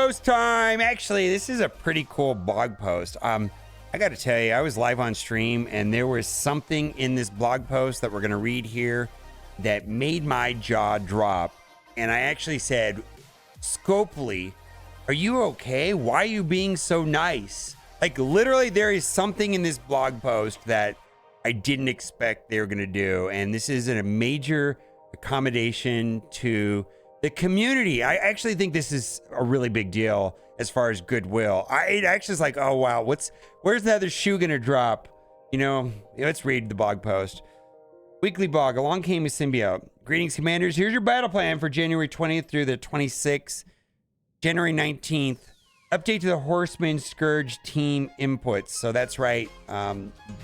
post time. Actually, this is a pretty cool blog post. I got to tell you, I was live on stream and there was something in this blog post that we're going to read here that made my jaw drop. And I actually said, Scopely, are you okay? Why are you being so nice? Like literally there is something in this blog post that I didn't expect they were going to do. And this is a major accommodation to the community. I actually think this is a really big deal as far as goodwill. It actually is like, oh wow, where's the other shoe gonna drop? You know, let's read the blog post. Weekly blog, along came a symbiote. Greetings, commanders. Here's your battle plan for January 20th through the 26th. January 19th, update to the Horseman Scourge team inputs. So that's right.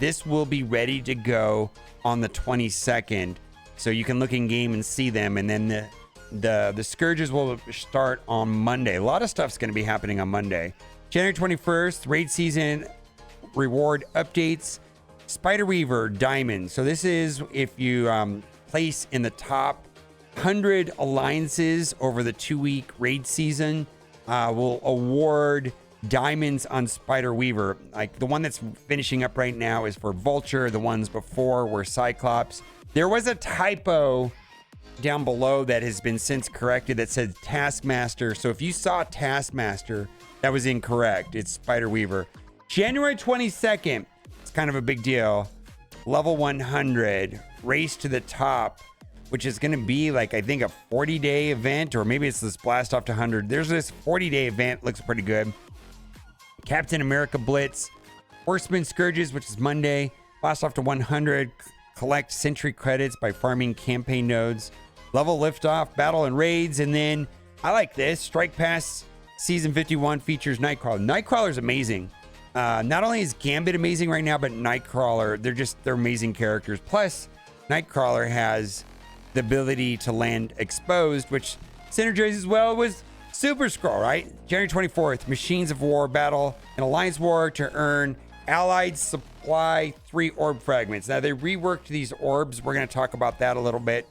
This will be ready to go on the 22nd. So you can look in game and see them. And then the Scourges will start on Monday. A lot of stuff's going to be happening on Monday. January 21st, raid season reward updates. Spider Weaver Diamond. So this is if you place in the top 100 alliances over the 2-week raid season, will award diamonds on Spider Weaver. Like the one that's finishing up right now is for Vulture. The ones before were Cyclops. There was a typo down below that has been since corrected that said Taskmaster. So if you saw Taskmaster, that was incorrect. It's Spider Weaver. January 22nd, it's kind of a big deal. Level 100, race to the top, which is going to be like, I think a 40-day event, or maybe it's this blast off to 100. There's this 40-day event, looks pretty good. Captain America Blitz, Horseman Scourges, which is Monday, blast off to 100, collect Sentry credits by farming campaign nodes, level liftoff, battle and raids, and then I like this. Strike Pass Season 51 features Nightcrawler. Nightcrawler's amazing. Not only is Gambit amazing right now, but Nightcrawler, they're amazing characters. Plus, Nightcrawler has the ability to land exposed, which synergizes well with Super Skrull, right? January 24th, Machines of War battle an Alliance War to earn Allied Supply 3 orb fragments. Now, they reworked these orbs. We're going to talk about that a little bit.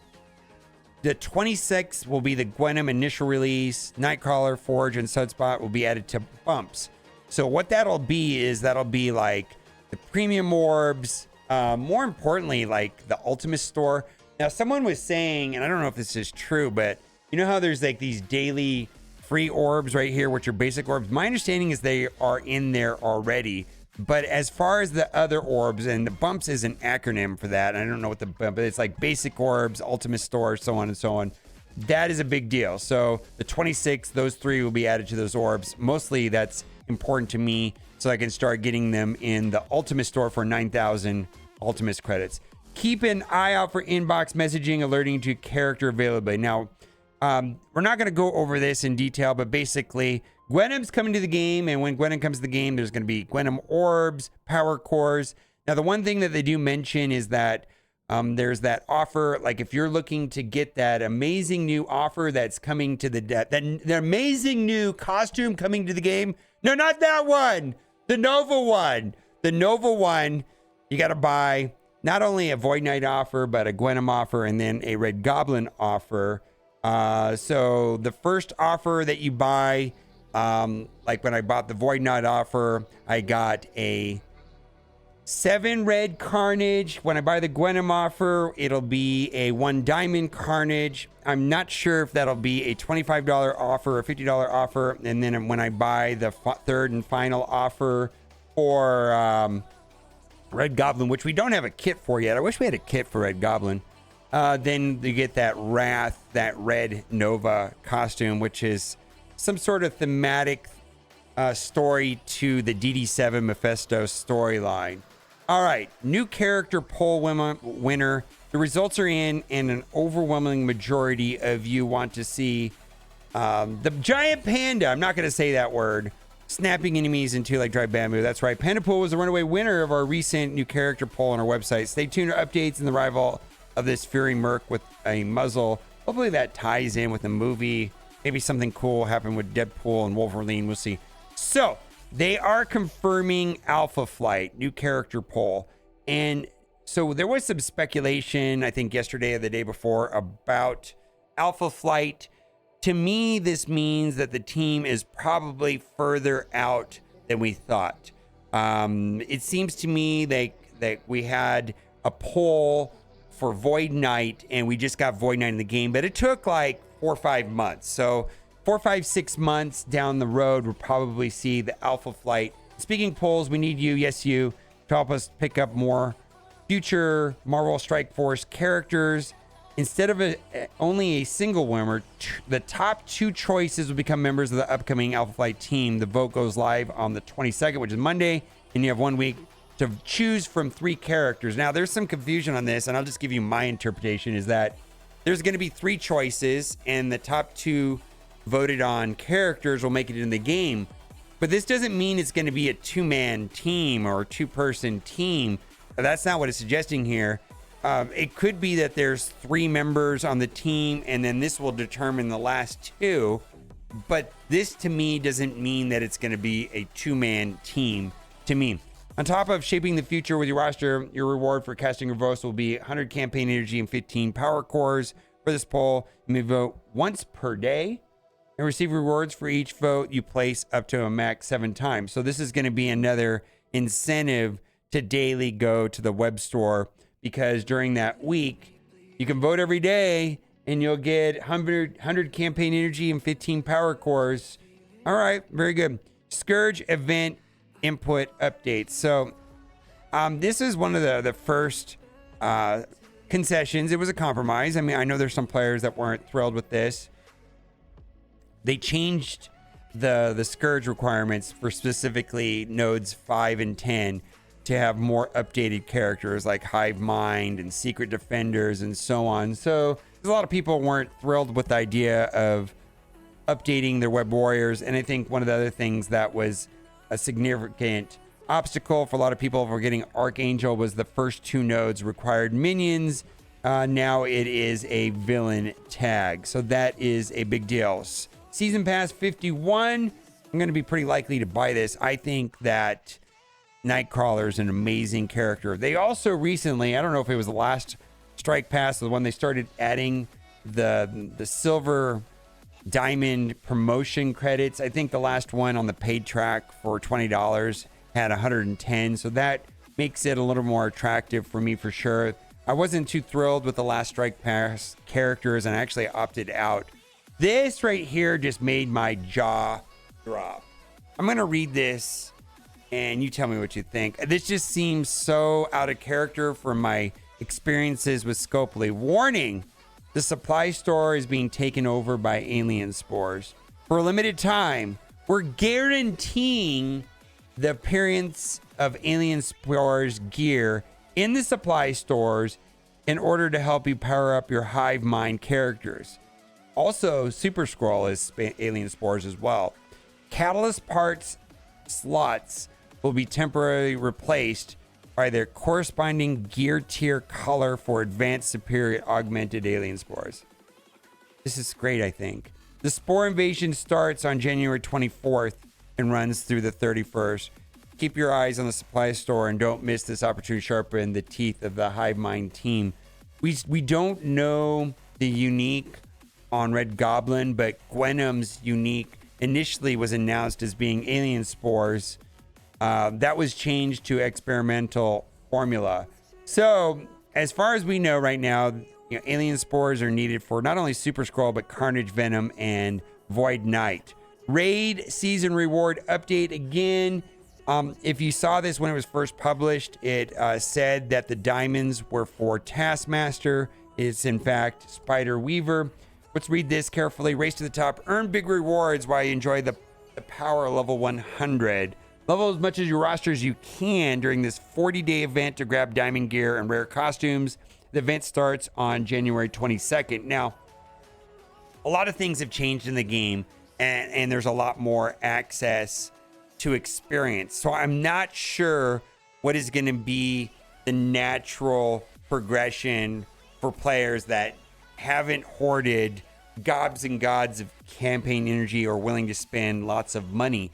The 26th will be the Gwenom initial release. Nightcrawler, Forge, and Sunspot will be added to bumps. So what that'll be is that'll be like the premium orbs. More importantly, like the Ultimate Store. Now, someone was saying, and I don't know if this is true, but you know how there's like these daily free orbs right here, which are basic orbs? My understanding is they are in there already. But as far as the other orbs, and the bumps is an acronym for that. I don't know what but it's like basic orbs, Ultimate Store, so on and so on. That is a big deal. So the 26th, those 3 will be added to those orbs. Mostly that's important to me so I can start getting them in the Ultimate Store for 9,000 Ultimate credits. Keep an eye out for inbox messaging alerting to character availability. Now, we're not going to go over this in detail, but basically, Gwenom's coming to the game, and when Gwenom comes to the game, there's going to be Gwenom orbs, power cores. Now, the one thing that they do mention is that there's that offer, like if you're looking to get that amazing new offer that's coming to the amazing new costume coming to the game. No, not that one. The Nova one. The Nova one, you got to buy not only a Void Knight offer, but a Gwenom offer, and then a Red Goblin offer. So the first offer that you buy, like when I bought the Void Knight offer, I got a 7 red Carnage. When I buy the Gwenom offer, it'll be a 1 diamond Carnage. I'm not sure if that'll be a $25 offer or $50 offer. And then when I buy the third and final offer for Red Goblin, which we don't have a kit for yet. I wish we had a kit for Red Goblin. Then you get that Wrath, that red Nova costume, which is some sort of thematic story to the DD7 Mephisto storyline. All right, new character poll winner. The results are in, and an overwhelming majority of you want to see the giant panda. I'm not going to say that word. Snapping enemies into like dry bamboo. That's right. Panda Pool was the runaway winner of our recent new character poll on our website. Stay tuned for updates in the arrival of this Fury Merc with a muzzle. Hopefully that ties in with the movie. Maybe something cool happened with Deadpool and Wolverine. We'll see. So they are confirming Alpha Flight, new character poll. And so there was some speculation, I think yesterday or the day before, about Alpha Flight To me, this means that the team is probably further out than we thought. It seems to me that we had a poll for Void Knight, and we just got Void Knight in the game, but it took like 4 or 5 months. So 4, 5, 6 months down the road, we'll probably see the Alpha Flight. Speaking polls, we need you, yes you, to help us pick up more future Marvel Strike Force characters. Instead of only a single winner, the top 2 choices will become members of the upcoming Alpha Flight team. The vote goes live on the 22nd, which is Monday, and you have 1 week to choose from 3 characters. Now, there's some confusion on this, and I'll just give you my interpretation, is that there's going to be 3 choices, and the top 2 voted on characters will make it in the game. But this doesn't mean it's going to be a 2-man team or a 2-person team. That's not what it's suggesting here. It could be that there's 3 members on the team, and then this will determine the last 2. But this, to me, doesn't mean that it's going to be a 2-man team to me. On top of shaping the future with your roster, your reward for casting your votes will be 100 campaign energy and 15 power cores. For this poll, you may vote once per day and receive rewards for each vote you place up to a max 7 times. So this is going to be another incentive to daily go to the web store, because during that week, you can vote every day and you'll get 100 campaign energy and 15 power cores. All right, very good. Scourge event input updates. So this is one of the first concessions. It was a compromise. I mean, I know there's some players that weren't thrilled with this. They changed the Scourge requirements for specifically nodes 5 and 10 to have more updated characters like Hive Mind and Secret Defenders and so on. So a lot of people weren't thrilled with the idea of updating their web warriors. And I think one of the other things that was a significant obstacle for a lot of people for getting Archangel was the first 2 nodes required minions. Now it is a villain tag. So that is a big deal. Season Pass 51. I'm going to be pretty likely to buy this. I think that Nightcrawler is an amazing character. They also recently, I don't know if it was the last Strike Pass or the one they started adding the silver diamond promotion credits. I think the last one on the paid track for $20 had 110. So that makes it a little more attractive for me for sure. I wasn't too thrilled with the last Strike Pass characters and I actually opted out. This right here just made my jaw drop. I'm going to read this and you tell me what you think. This just seems so out of character from my experiences with Scopely. Warning, the supply store is being taken over by alien spores. For a limited time, we're guaranteeing the appearance of alien spores gear in the supply stores in order to help you power up your Hive Mind characters. Also, Super Scroll is alien spores as well. Catalyst parts slots will be temporarily replaced by their corresponding gear tier color for advanced superior augmented alien spores. This is great, I think. The spore invasion starts on January 24th and runs through the 31st. Keep your eyes on the supply store and don't miss this opportunity to sharpen the teeth of the Hive Mind team. We don't know the unique on Red Goblin, but Gwenum's unique initially was announced as being alien spores. That was changed to experimental formula. So as far as we know right now, alien spores are needed for not only Super Scroll, but Carnage Venom and Void Knight. Raid season reward update again. If you saw this when it was first published, it said that the diamonds were for Taskmaster. It's in fact Spider Weaver. Let's read this carefully. Race to the top. Earn big rewards while you enjoy the power level 100. Level as much as your roster as you can during this 40-day event to grab diamond gear and rare costumes. The event starts on January 22nd. Now, a lot of things have changed in the game, and there's a lot more access to experience. So I'm not sure what is going to be the natural progression for players that haven't hoarded gobs and gods of campaign energy or willing to spend lots of money.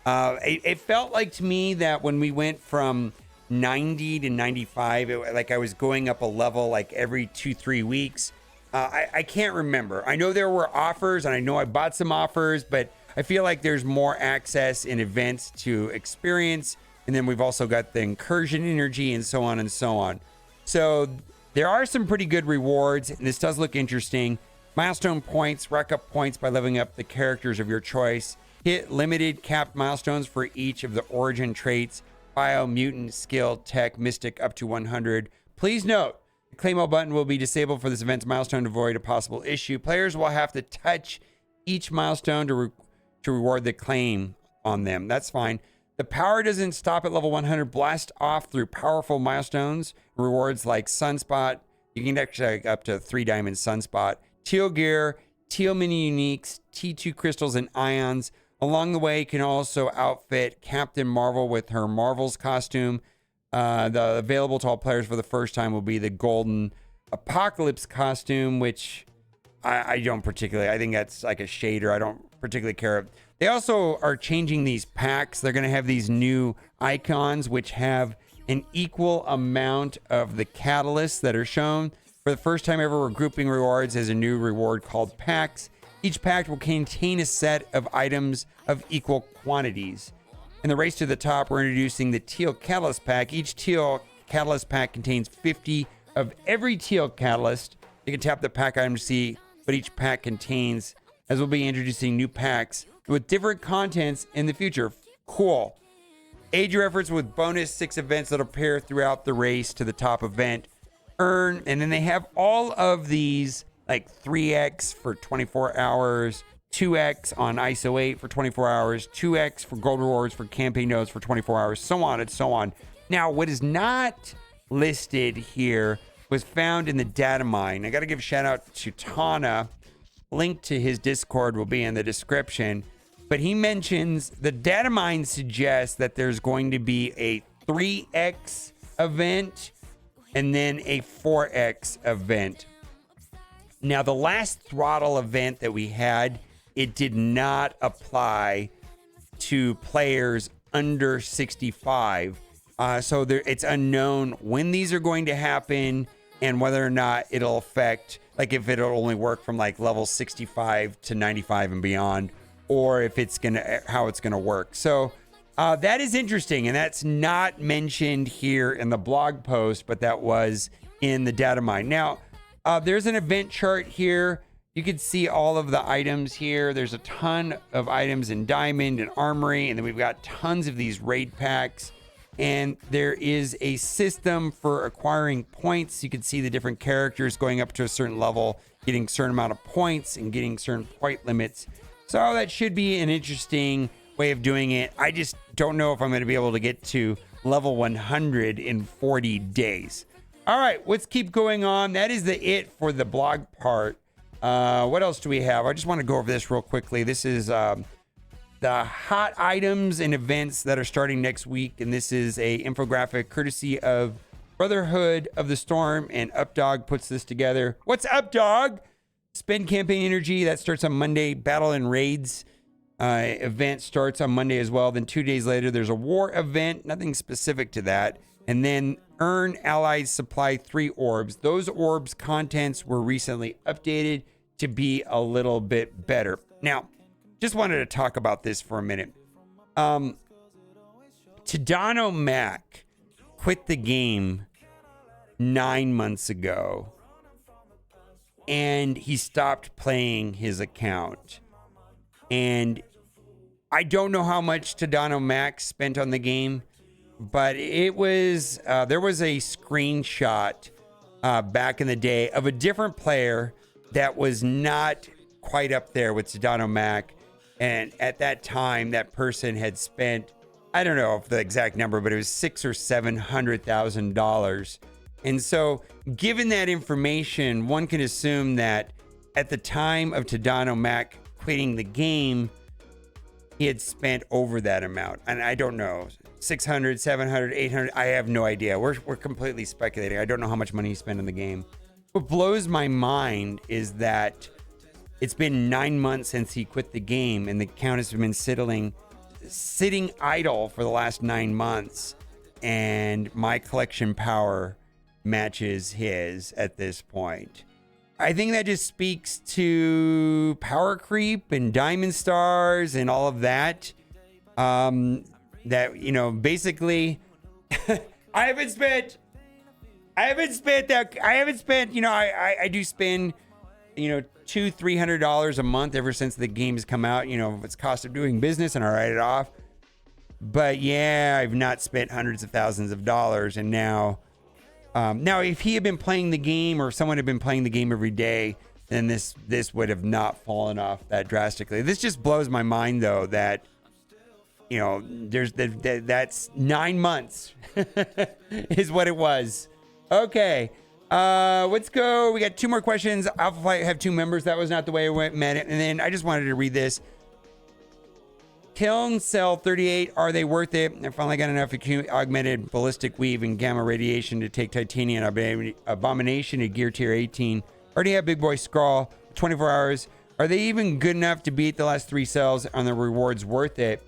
It felt like to me that when we went from 90 to 95, like I was going up a level like every 2-3 weeks. I can't remember. I know there were offers, and I know I bought some offers, but I feel like there's more access in events to experience. And then we've also got the incursion energy and so on and so on. So there are some pretty good rewards, and this does look interesting. Milestone points, rack up points by leveling up the characters of your choice. Hit limited capped milestones for each of the origin traits: bio, mutant, skill, tech, mystic, up to 100. Please note, the claim all button will be disabled for this event's milestone to avoid a possible issue. Players will have to touch each milestone to reward the claim on them. That's fine. The power doesn't stop at level 100. Blast off through powerful milestones. Rewards like Sunspot. You can actually up to 3 diamond Sunspot. Teal gear, teal mini uniques, T2 crystals, and ions. Along the way, you can also outfit Captain Marvel with her Marvel's costume. The available to all players for the first time will be the Golden Apocalypse costume, which I don't particularly, I think that's like a shader. I don't particularly care. They also are changing these packs. They're going to have these new icons, which have an equal amount of the catalysts that are shown. For the first time ever, we're grouping rewards as a new reward called packs. Each pack will contain a set of items of equal quantities. In the race to the top, we're introducing the Teal Catalyst Pack. Each Teal Catalyst Pack contains 50 of every Teal Catalyst. You can tap the pack item to see what each pack contains, as we'll be introducing new packs with different contents in the future. Cool. Aid your efforts with bonus 6 events that appear throughout the race to the top event. Earn, and then they have all of these, like 3x for 24 hours, 2x on ISO 8 for 24 hours, 2x for gold rewards for campaign nodes for 24 hours, so on and so on. Now, what is not listed here was found in the data mine. I got to give a shout out to Tana. Link to his Discord will be in the description. But he mentions the data mine suggests that there's going to be a 3x event and then a 4x event. Now, the last throttle event that we had, it did not apply to players under 65. So it's unknown when these are going to happen and whether or not it'll affect, like if it'll only work from like level 65 to 95 and beyond, or if it's how it's gonna work. So that is interesting, and that's not mentioned here in the blog post, but that was in the data mine. Now, there's an event chart here. You can see all of the items here. There's a ton of items in Diamond and Armory, and then we've got tons of these raid packs. And there is a system for acquiring points. You can see the different characters going up to a certain level, getting a certain amount of points and getting certain point limits. So that should be an interesting way of doing it. I just don't know if I'm going to be able to get to level 100 in 40 days. All right, let's keep going on. That is it for the blog part. What else do we have? I just want to go over this real quickly. This is the hot items and events that are starting next week. And this is a infographic courtesy of Brotherhood of the Storm, and Updog puts this together. What's up, dog? Spend campaign energy. That starts on Monday. Battle and Raids event starts on Monday as well. Then 2 days later, there's a war event. Nothing specific to that. And then Earn Allies Supply 3 orbs. Those orbs contents were recently updated to be a little bit better. Now, just wanted to talk about this for a minute. Tadano Mac quit the game 9 months ago, and he stopped playing his account. And I don't know how much Tadano Mac spent on the game, but it was there was a screenshot back in the day of a different player that was not quite up there with Tadano Mac. And at that time, that person had spent, I don't know if the exact number, but it was $600,000 or $700,000. And so, given that information, one can assume that at the time of Tadano Mac quitting the game, he had spent over that amount. And I don't know, 600, 700, 800, I have no idea. We're completely speculating. I don't know how much money he spent in the game. What blows my mind is that it's been 9 months since he quit the game, and the account has been sitting idle for the last 9 months, and my collection power matches his at this point. I think that just speaks to power creep and diamond stars and all of that. That, you know, basically I haven't spent, you know, I do spend, you know, $200-300 a month ever since the game has come out. You know, it's cost of doing business and I write it off. But yeah, I've not spent hundreds of thousands of dollars. And now, if he had been playing the game or someone had been playing the game every day, then this would have not fallen off that drastically. This just blows my mind, though, that, you know, that's 9 months is what it was. Okay. Let's go. We got 2 more questions. Alpha Flight have 2 members. That was not the way I meant it. And then I just wanted to read this. Kiln Cell 38, are they worth it? I finally got enough augmented ballistic weave and gamma radiation to take Titanium Abomination to Gear Tier 18. Already have Big Boy Scrawl, 24 hours. Are they even good enough to beat the last 3 cells? Are the rewards worth it?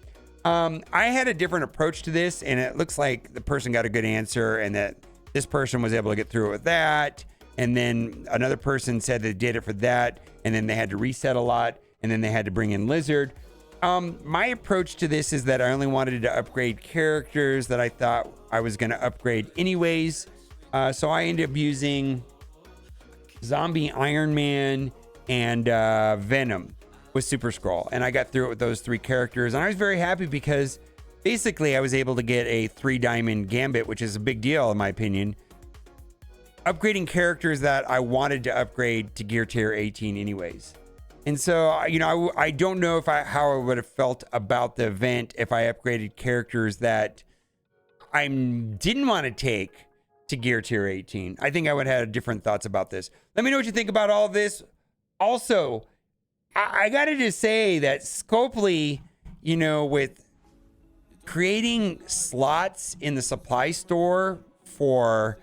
I had a different approach to this, and it looks like the person got a good answer and that this person was able to get through it with that. And then another person said they did it for that, and then they had to reset a lot, and then they had to bring in Lizard. My approach to this is that I only wanted to upgrade characters that I thought I was going to upgrade anyways. So I ended up using Zombie Iron Man and Venom with Super Skrull. And I got through it with those 3 characters. And I was very happy because basically I was able to get a 3-diamond Gambit, which is a big deal in my opinion. Upgrading characters that I wanted to upgrade to Gear Tier 18 anyways. And so, you know, I don't know how I would have felt about the event if I upgraded characters that I didn't want to take to Gear Tier 18. I think I would have different thoughts about this. Let me know what you think about all this. Also, I got to just say that Scopely, you know, with creating slots in the supply store for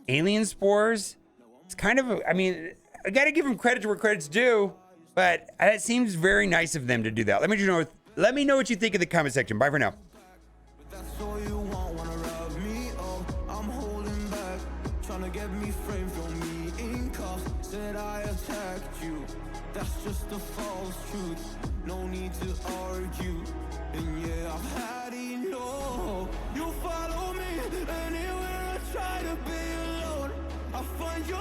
alien spores, it's kind of, I mean, I got to give them credit to where credit's due, but it seems very nice of them to do that. Let me know what you think in the comment section. Bye for now. That's just a false truth. No need to argue. And yeah, I've had enough. You follow me anywhere I try to be alone. I find your